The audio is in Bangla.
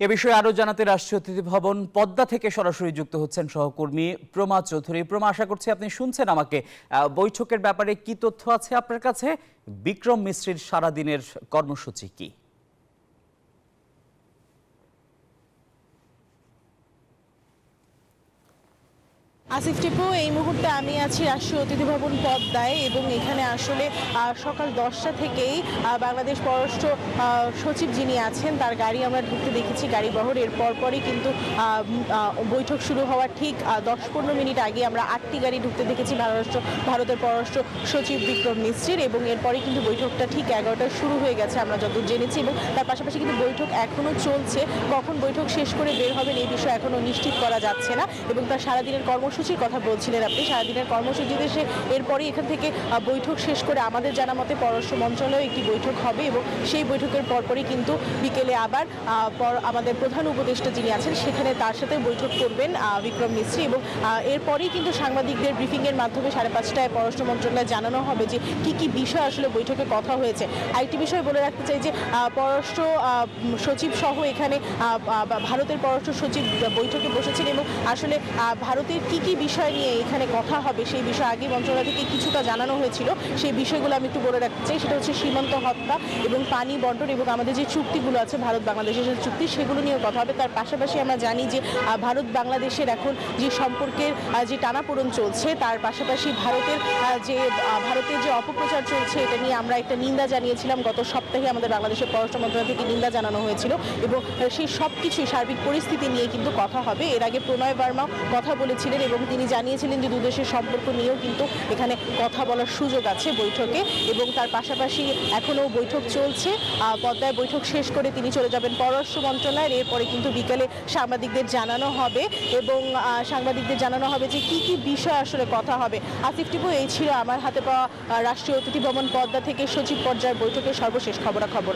এ বিষয়ে আরো জানাতে রাষ্ট্রীয় অতিথি ভবন পদ্মা থেকে সরাসরি যুক্ত হচ্ছেন সহকর্মী প্রমা চৌধুরী। প্রমা, আশা করছি আপনি শুনছেন আমাকে। বৈঠকের ব্যাপারে কি তথ্য আছে আপনার কাছে? বিক্রম মিস্ত্রির সারাদিনের কর্মসূচি কি? আসিফ টিপু, এই মুহূর্তে আমি আছি রাষ্ট্রীয় অতিথি ভবন পদ্মায় এবং এখানে আসলে সকাল 10টা থেকেই বাংলাদেশ পররাষ্ট্র সচিব যিনি আছেন তার গাড়ি আমরা ঢুকতে দেখেছি, গাড়ি বহর। এর পরপরই কিন্তু বৈঠক শুরু হওয়ার ঠিক 10-15 মিনিট আগে আমরা 8টি গাড়ি ঢুকতে দেখেছি ভারতের পররাষ্ট্র সচিব বিক্রম মিস্ত্রির, এবং এরপরে কিন্তু বৈঠকটা ঠিক 11টায় শুরু হয়ে গেছে আমরা যতদূর জেনেছি। এবং তার পাশাপাশি কিন্তু বৈঠক এখনও চলছে। কখন বৈঠক শেষ করে বের হবেন এই বিষয়ে এখনও নিশ্চিত করা যাচ্ছে না। এবং তার সারাদিনের কর্মসূচির কথা বলছিলেন আপনি, সারাদিনের কর্মসূচিতে সে এরপরই এখান থেকে বৈঠক শেষ করে আমাদের জানা মতে পররাষ্ট্র মন্ত্রণালয়ে একটি বৈঠক হবে এবং সেই বৈঠকের পরপরই কিন্তু বিকেলে আবার আমাদের প্রধান উপদেষ্টা যিনি আছেন সেখানে তার সাথে বৈঠক করবেন বিক্রম মিস্ত্রি। এবং এরপরেই কিন্তু সাংবাদিকদের ব্রিফিংয়ের মাধ্যমে 5:30টায় পররাষ্ট্র মন্ত্রণালয়ে জানানো হবে যে কি বিষয় আসলে বৈঠকে কথা হয়েছে। আরেকটি বিষয় বলে রাখতে চাই যে পররাষ্ট্র সচিব সহ এখানে ভারতের পররাষ্ট্র সচিব বৈঠকে বসেছেন এবং আসলে ভারতের কি বিষয় নিয়ে এখানে কথা হবে সেই বিষয়ে আগে মন্ত্রণালয় থেকে কিছুটা জানানো হয়েছিল। সেই বিষয়গুলো আমি একটু বলে রাখতে চাই। সেটা হচ্ছে সীমান্ত হত্যা এবং পানি বন্টন এবং আমাদের যে চুক্তিগুলো আছে ভারত বাংলাদেশের চুক্তি, সেগুলো নিয়ে কথা হবে। তার পাশাপাশি আমরা জানি যে ভারত বাংলাদেশের এখন যে সম্পর্কের যে টানাপোড়েন চলছে, তার পাশাপাশি ভারতের যে অপপ্রচার চলছে এটা নিয়ে আমরা একটা নিন্দা জানিয়েছিলাম। গত সপ্তাহে আমাদের বাংলাদেশের পররাষ্ট্র মন্ত্রণালয় থেকে নিন্দা জানানো হয়েছিল এবং সেই সব কিছুই সার্বিক পরিস্থিতি নিয়ে কিন্তু কথা হবে। এর আগে প্রণয় বার্মাও কথা বলেছিলেন এবং তিনি জানিয়েছিলেন যে দুদেশের সম্পর্ক নিয়েও কিন্তু এখানে কথা বলার সুযোগ আছে বৈঠকে। এবং তার পাশাপাশি এখনও বৈঠক চলছে। পদ্মায় বৈঠক শেষ করে তিনি চলে যাবেন পররাষ্ট্র মন্ত্রণালয়ের। এরপরে কিন্তু বিকেলে সাংবাদিকদের জানানো হবে এবং সাংবাদিকদের জানানো হবে যে কি বিষয় আসলে কথা হবে। আসিফ টিপু, এই ছিল আমার হাতে পাওয়া রাষ্ট্রীয় অতিথি ভবন পদ্মা থেকে সচিব পর্যায়ের বৈঠকের সর্বশেষ খবরাখবর।